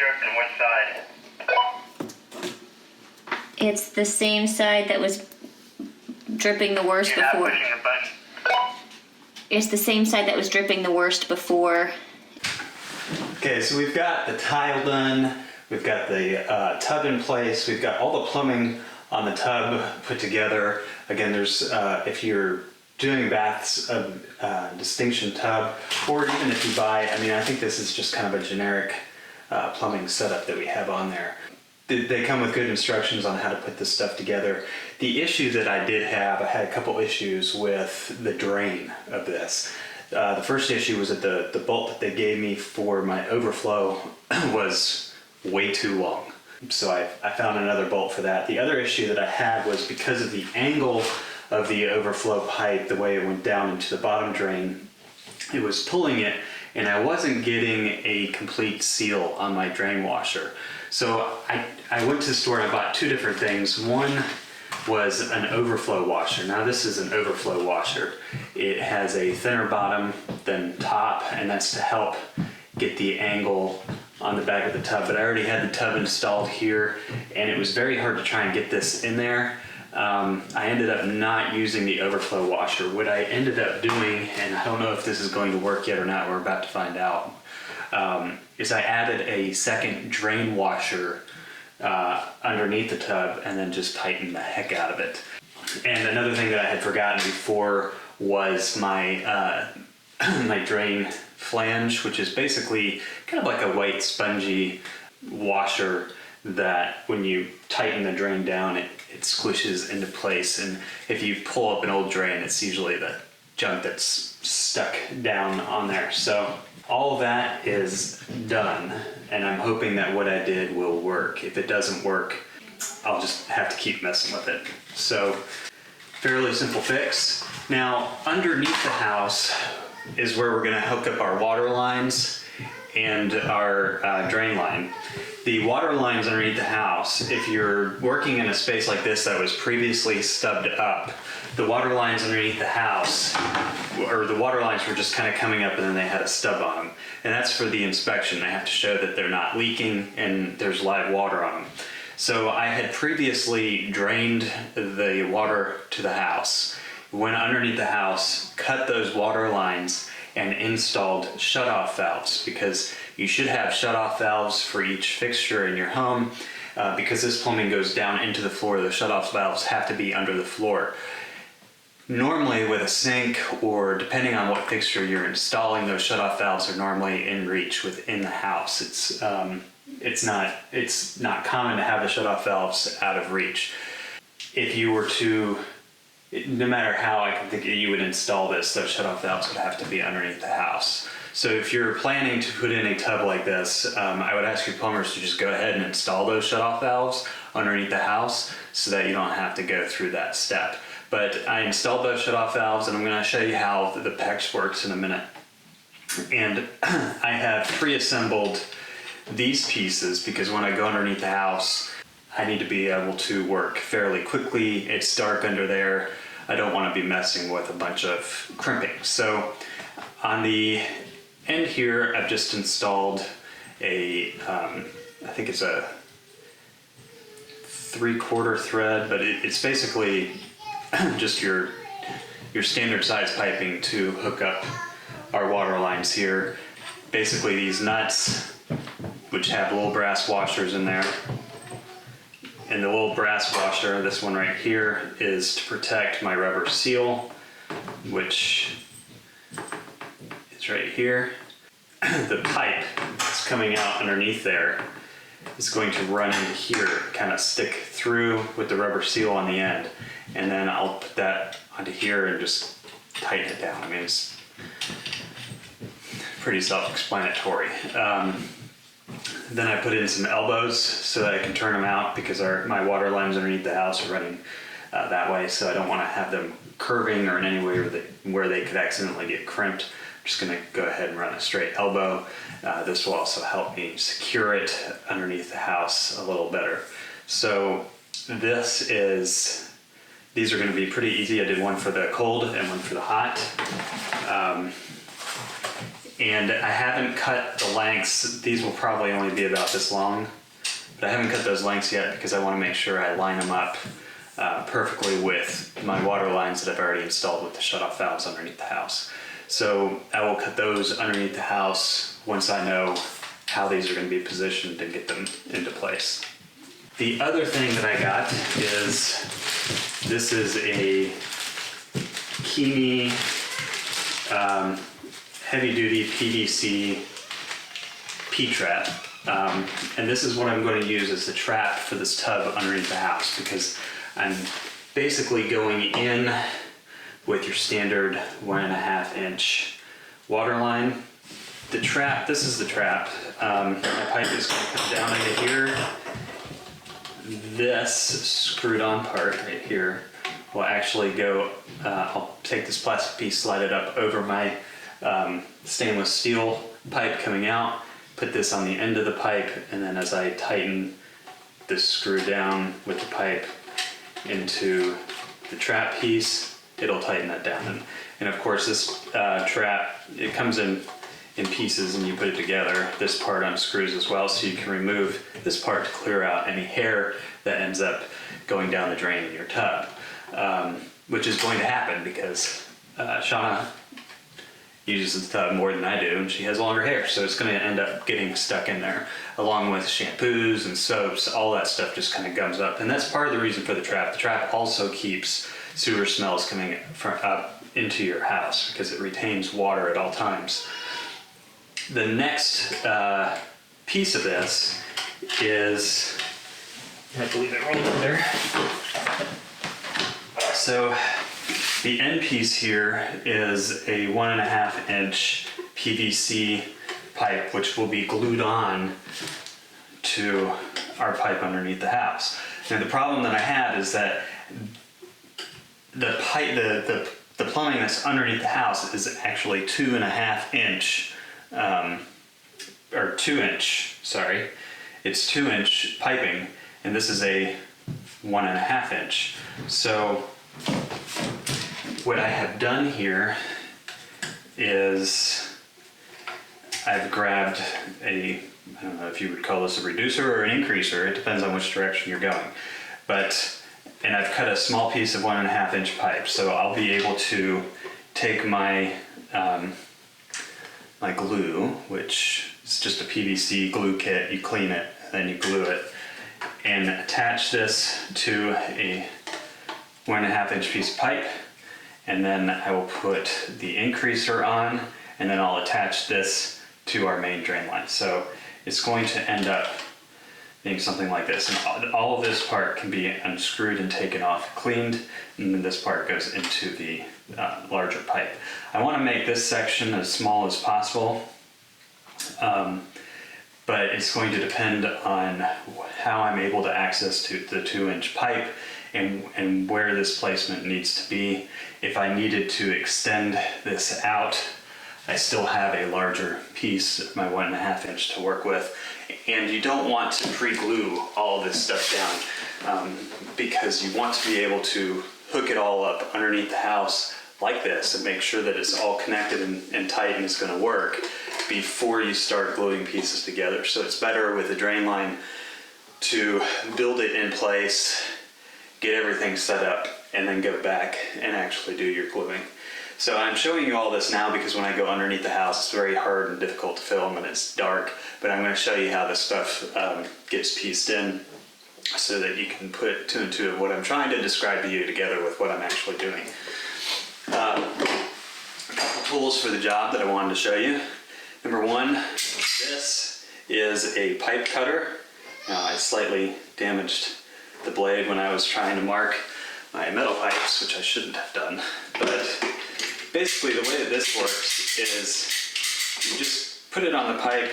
dripped on which side? It's the same side that was dripping the worst You're not before. pushing the button. It's the same side that was dripping the worst before. Okay, so we've got the tile done, we've got the tub in place, we've got all the plumbing on the tub put together. Again, there's, if you're doing baths of Distinction tub, or even if you buy, I mean, I think this is just kind of a generic plumbing setup that we have on there. They come with good instructions on how to put this stuff together. The issue that I did have, I had a couple issues with the drain of this. The first issue was that the bolt that they gave me for my overflow was way too long. So I found another bolt for that. The other issue that I had was because of the angle of the overflow pipe, the way it went down into the bottom drain, it was pulling it, and I wasn't getting a complete seal on my drain washer. So I went to the store and I bought two different things. One was an overflow washer. Now this is an overflow washer. It has a thinner bottom than top, and that's to help get the angle on the back of the tub. But I already had the tub installed here, and it was very hard to try and get this in there. I ended up not using the overflow washer. What I ended up doing, and I don't know if this is going to work yet or not, we're about to find out, is I added a second drain washer underneath the tub and then just tightened the heck out of it. And another thing that I had forgotten before was my my drain flange, which is basically kind of like a white spongy washer that when you tighten the drain down, it squishes into place. And if you pull up an old drain, it's usually the junk that's stuck down on there. So all of that is done, and I'm hoping that what I did will work. If it doesn't work, I'll just have to keep messing with it. So fairly simple fix. Now underneath the house is where we're gonna hook up our water lines and our drain line. The water lines underneath the house, if you're working in a space like this that was previously stubbed up, the water lines underneath the house, or the water lines were just kind of coming up and then they had a stub on them. And that's for the inspection. They have to show that they're not leaking and there's live water on them. So I had previously drained the water to the house, went underneath the house, cut those water lines, and installed shutoff valves, because you should have shutoff valves for each fixture in your home. Because this plumbing goes down into the floor, the shutoff valves have to be under the floor. Normally with a sink, or depending on what fixture you're installing, those shutoff valves are normally in reach within the house. It's not common to have the shutoff valves out of reach. If you were to, no matter how I can think you would install this, those shutoff valves would have to be underneath the house. So if you're planning to put in a tub like this, I would ask your plumbers to just go ahead and install those shutoff valves underneath the house so that you don't have to go through that step. But I installed those shutoff valves, and I'm going to show you how the PEX works in a minute. And I have pre-assembled these pieces because when I go underneath the house, I need to be able to work fairly quickly. It's dark under there. I don't want to be messing with a bunch of crimping. So on the end here, I've just installed a, I think it's a 3/4 thread, but it's basically just your standard size piping to hook up our water lines here. Basically these nuts, which have little brass washers in there. And the little brass washer, this one right here, is to protect my rubber seal, which is right here. The pipe that's coming out underneath there is going to run into here, kind of stick through with the rubber seal on the end. And then I'll put that onto here and just tighten it down. I mean, it's pretty self-explanatory. Then I put in some elbows so that I can turn them out, because my water lines underneath the house are running that way, so I don't want to have them curving or in any way where they could accidentally get crimped. I'm just going to go ahead and run a straight elbow. This will also help me secure it underneath the house a little better. So these are going to be pretty easy. I did one for the cold and one for the hot. And I haven't cut the lengths. These will probably only be about this long, but I haven't cut those lengths yet because I want to make sure I line them up perfectly with my water lines that I've already installed with the shutoff valves underneath the house. So I will cut those underneath the house once I know how these are going to be positioned and get them into place. The other thing that I got is, this is a Kimi heavy duty PVC P-trap. And this is what I'm going to use as the trap for this tub underneath the house, because I'm basically going in with your standard 1.5 inch water line. The trap, this is the trap. My pipe is going to come down into here. This screwed on part right here will actually go, I'll take this plastic piece, slide it up over my stainless steel pipe coming out, put this on the end of the pipe, and then as I tighten this screw down with the pipe into the trap piece, it'll tighten that down. And of course this trap, it comes in pieces and you put it together. This part unscrews as well, so you can remove this part to clear out any hair that ends up going down the drain in your tub, which is going to happen because Shauna uses the tub more than I do, and she has longer hair, so it's going to end up getting stuck in there, along with shampoos and soaps. All that stuff just kind of gums up, and that's part of the reason for the trap. The trap also keeps sewer smells coming up into your house because it retains water at all times. The next piece of this is, I believe it rolled in there. So the end piece here is a 1.5 inch PVC pipe, which will be glued on to our pipe underneath the house. Now the problem that I have is that the pipe, the plumbing that's underneath the house is actually 2.5 inch, or 2 inch, sorry. It's 2 inch piping, and this is a 1.5 inch. So what I have done here is I've grabbed a, I don't know if you would call this a reducer or an increaser, it depends on which direction you're going. And I've cut a small piece of 1.5 inch pipe, so I'll be able to take my my glue, which is just a PVC glue kit. You clean it, then you glue it, and attach this to a 1.5 inch piece of pipe, and then I will put the increaser on, and then I'll attach this to our main drain line. So it's going to end up being something like this, and all of this part can be unscrewed and taken off, cleaned, and then this part goes into the larger pipe. I want to make this section as small as possible, but it's going to depend on how I'm able to access to the 2 inch pipe and where this placement needs to be. If I needed to extend this out, I still have a larger piece of my 1.5 inch to work with. And you don't want to pre-glue all this stuff down because you want to be able to hook it all up underneath the house like this and make sure that it's all connected and tight and it's going to work before you start gluing pieces together. So it's better with the drain line to build it in place, get everything set up, and then go back and actually do your gluing. So I'm showing you all this now because when I go underneath the house, it's very hard and difficult to film and it's dark, but I'm going to show you how this stuff gets pieced in so that you can put two and two of what I'm trying to describe to you together with what I'm actually doing. A couple tools for the job that I wanted to show you. Number one, this is a pipe cutter. I slightly damaged the blade when I was trying to mark my metal pipes, which I shouldn't have done. But basically the way that this works is you just put it on the pipe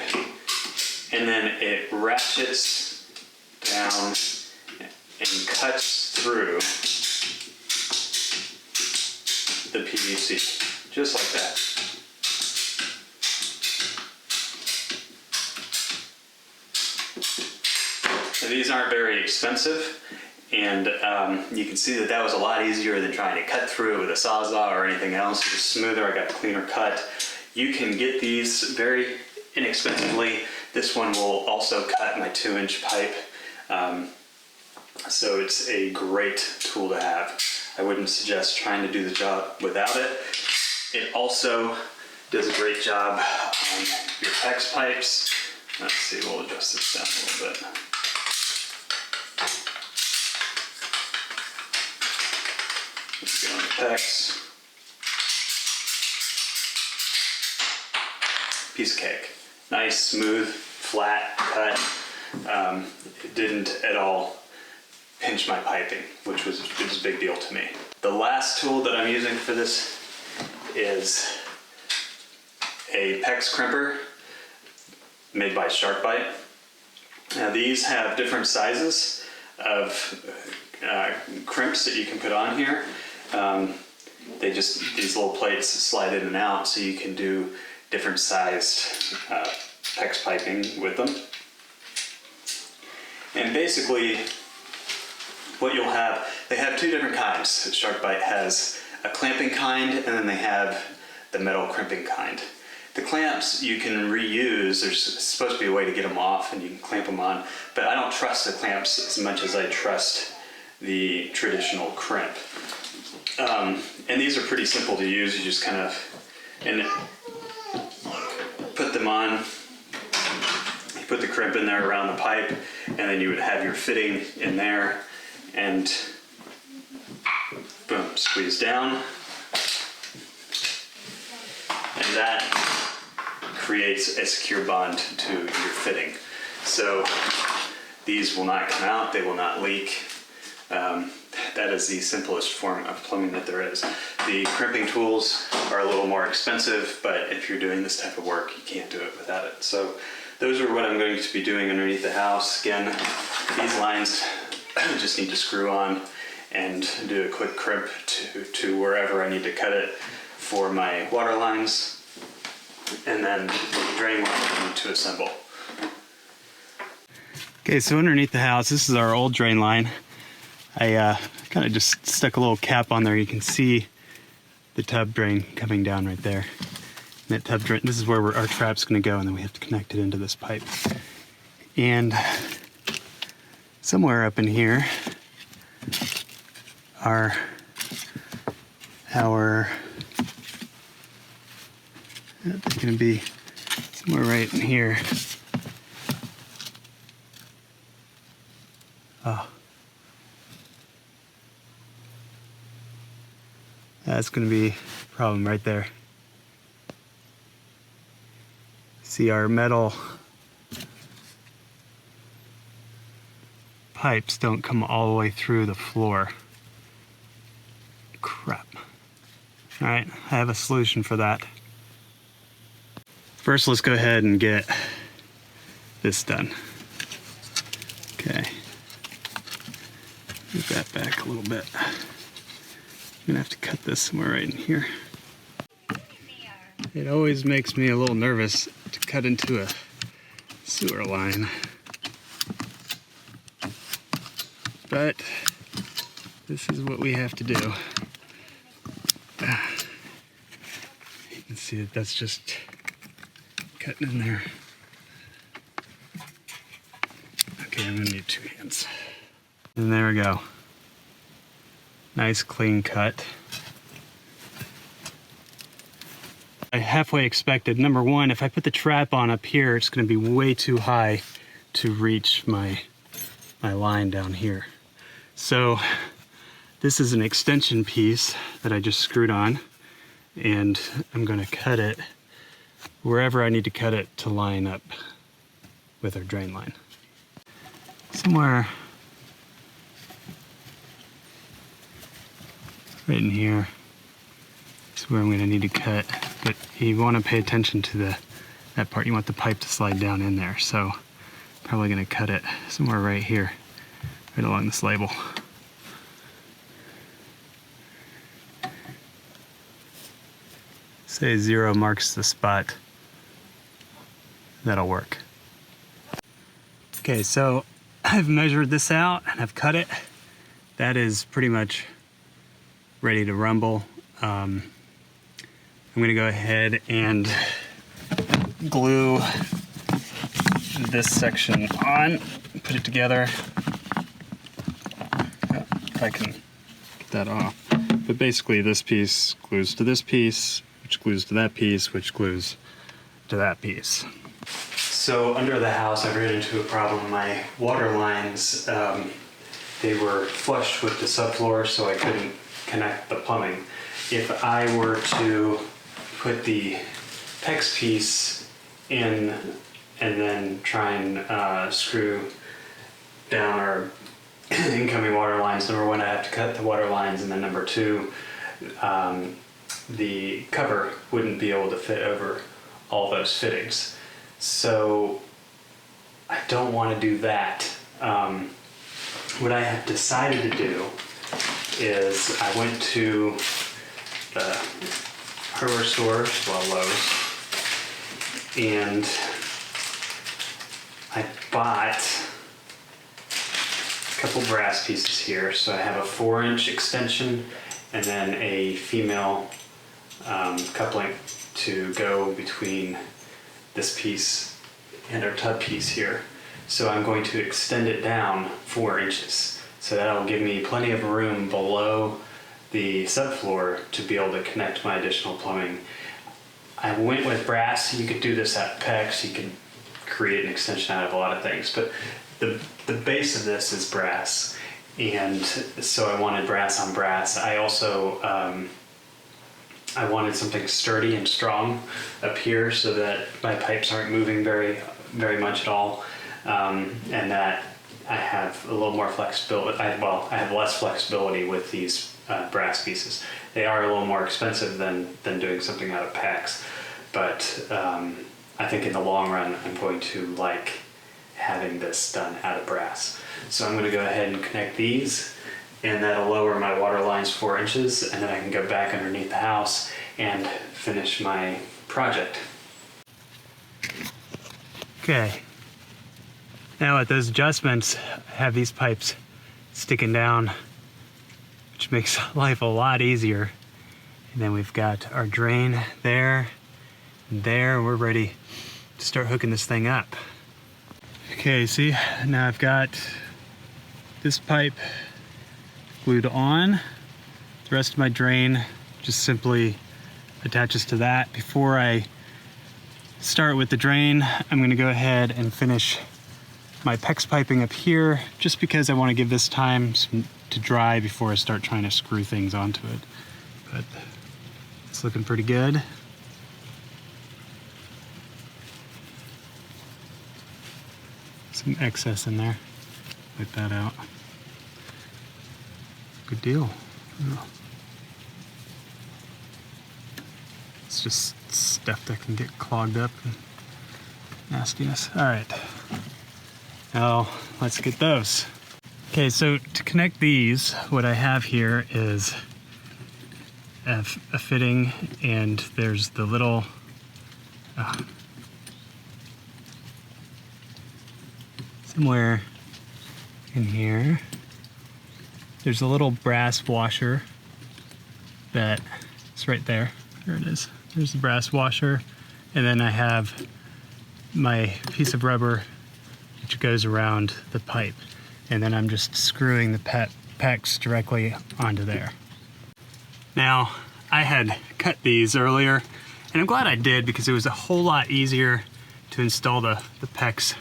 and then it ratchets down and cuts through the PVC, just like that. So these aren't very expensive, and you can see that that was a lot easier than trying to cut through it with a Sawzall or anything else. It was smoother, I got a cleaner cut. You can get these very inexpensively. This one will also cut my 2-inch pipe. So it's a great tool to have. I wouldn't suggest trying to do the job without it. It also does a great job on your PEX pipes. Let's see, we'll adjust this down a little bit. Let's go on the PEX. Piece of cake. Nice, smooth, flat cut. It didn't at all pinch my piping, which was a big deal to me. The last tool that I'm using for this is a PEX crimper made by SharkBite. Now these have different sizes of crimps that you can put on here. These little plates slide in and out, so you can do different sized PEX piping with them. And basically what you'll have, they have two different kinds. SharkBite has a clamping kind, and then they have the metal crimping kind. The clamps you can reuse. There's supposed to be a way to get them off and you can clamp them on, but I don't trust the clamps as much as I trust the traditional crimp. And these are pretty simple to use. You just kind of put them on, you put the crimp in there around the pipe, and then you would have your fitting in there, and boom, squeeze down, and that creates a secure bond to your fitting. So these will not come out, they will not leak. That is the simplest form of plumbing that there is. The crimping tools are a little more expensive, but if you're doing this type of work, you can't do it without it. So those are what I'm going to be doing underneath the house. Again, these lines just need to screw on and do a quick crimp to wherever I need to cut it for my water lines, and then the drain line I need to assemble. Okay, so underneath the house, this is our old drain line. I kind of just stuck a little cap on there. You can see the tub drain coming down right there. And that tub drain, this is where our trap's going to go, and then we have to connect it into this pipe. And somewhere up in here are it's going to be somewhere right in here. Oh. That's going to be a problem right there. See, our metal pipes don't come all the way through the floor. Crap. All right, I have a solution for that. First, let's go ahead and get this done. Okay. Move that back a little bit. I'm gonna have to cut this somewhere right in here. It always makes me a little nervous to cut into a sewer line. But this is what we have to do. You can see that that's just cutting in there. Okay, I'm gonna need 2 hands. And there we go. Nice clean cut. I halfway expected, number one, if I put the trap on up here, it's gonna be way too high to reach my line down here. So this is an extension piece that I just screwed on, and I'm gonna cut it wherever I need to cut it to line up with our drain line. Somewhere right in here is where I'm going to need to cut, but you want to pay attention to that part. You want the pipe to slide down in there, so probably going to cut it somewhere right here, right along this label. Say 0 marks the spot. That'll work. Okay, so I've measured this out and I've cut it. That is pretty much ready to rumble. I'm I'm gonna go ahead and glue this section on, put it together. If I can get that off. But basically this piece glues to this piece, which glues to that piece, which glues to that piece. So under the house, I ran into a problem. My water lines, they were flush with the subfloor, so I couldn't connect the plumbing. If I were to put the PEX piece in and then try and screw down our incoming water lines, number one, I have to cut the water lines, and then number two, the cover wouldn't be able to fit over all those fittings. So I don't want to do that. What I have decided to do is I went to the hardware store, well, Lowe's, and I bought a couple brass pieces here. So I have a 4-inch extension and then a female coupling to go between this piece and our tub piece here. So I'm going to extend it down 4 inches. So that'll give me plenty of room below the subfloor to be able to connect my additional plumbing. I went with brass. You could do this at PEX. You can create an extension out of a lot of things, but the base of this is brass, and so I wanted brass on brass. I also I wanted something sturdy and strong up here so that my pipes aren't moving very much at all, and that I have a little more flexibility. I have less flexibility with these brass pieces. They are a little more expensive than doing something out of PEX, but I think in the long run I'm going to like having this done out of brass. So I'm going to go ahead and connect these, and that'll lower my water lines 4 inches, and then I can go back underneath the house and finish my project. Okay. Now with those adjustments, I have these pipes sticking down, which makes life a lot easier. And then we've got our drain there and there. We're ready to start hooking this thing up. Okay, see, now I've got this pipe glued on. The rest of my drain just simply attaches to that. Before I start with the drain, I'm going to go ahead and finish my PEX piping up here, just because I want to give this time to dry before I start trying to screw things onto it. But it's looking pretty good. Some excess in there. Wipe that out. Good deal. It's just stuff that can get clogged up and nastiness. All right. Now let's get those. Okay, so to connect these, what I have here is a fitting, and there's the little somewhere in here, there's a little brass washer that is right there. There it is. There's the brass washer, and then I have my piece of rubber which goes around the pipe, and then I'm just screwing the PEX directly onto there. Now, I had cut these earlier, and I'm glad I did, because it was a whole lot easier to install the PEX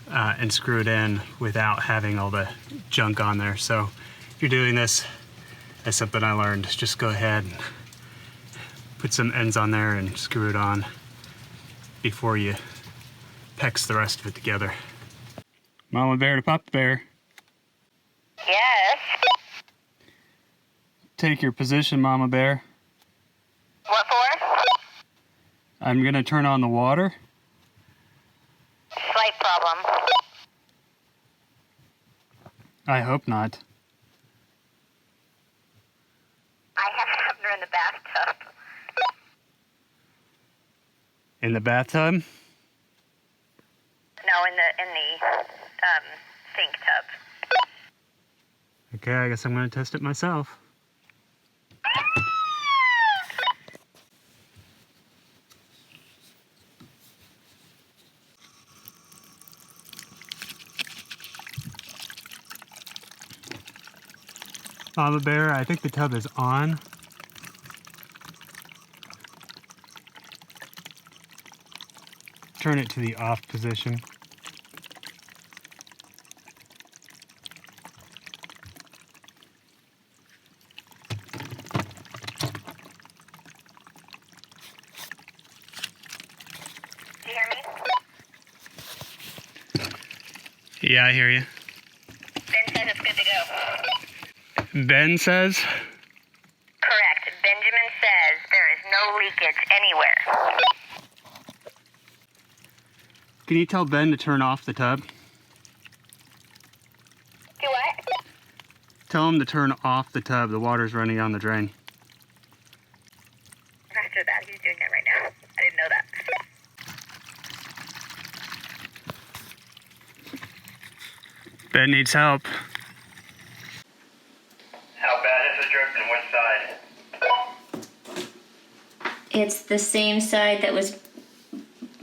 and screw it in without having all the junk on there. So if you're doing this, that's something I learned. Just go ahead and put some ends on there and screw it on before you PEX the rest of it together. Mama bear to Papa bear. Yes. Take your position, Mama bear. What for? I'm gonna turn on the water. Slight problem. I hope not. I have her in the bathtub. In the bathtub? No, in the sink tub. Okay, I guess I'm gonna test it myself. Mama Bear, I think the tub is on. Turn it to the off position. Do you hear me? Yeah, I hear you. Ben says it's good to go. Ben says? Correct. Benjamin says there is no leakage anywhere. Can you tell Ben to turn off the tub? Do what? Tell him to turn off the tub. The water's running down the drain. After that, he's doing it right now. I didn't know that. Ben needs help. How bad is the drip and which side? It's the same side that was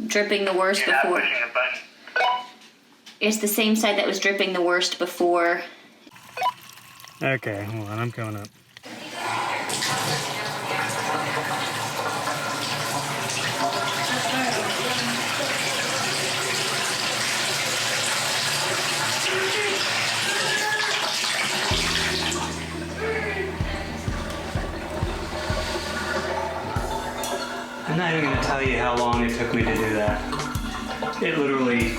dripping the worst You're not before. pushing the button. It's the same side that was dripping the worst before. Okay, hold on, I'm coming up. I'm not even going to tell you how long it took me to do that. It literally,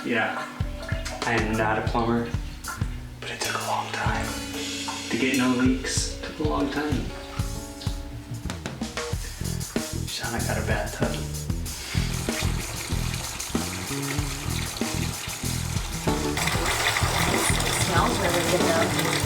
yeah, I am not a plumber, but it took a long time. To get no leaks took a long time. Shauna got a bathtub. Smells really good though.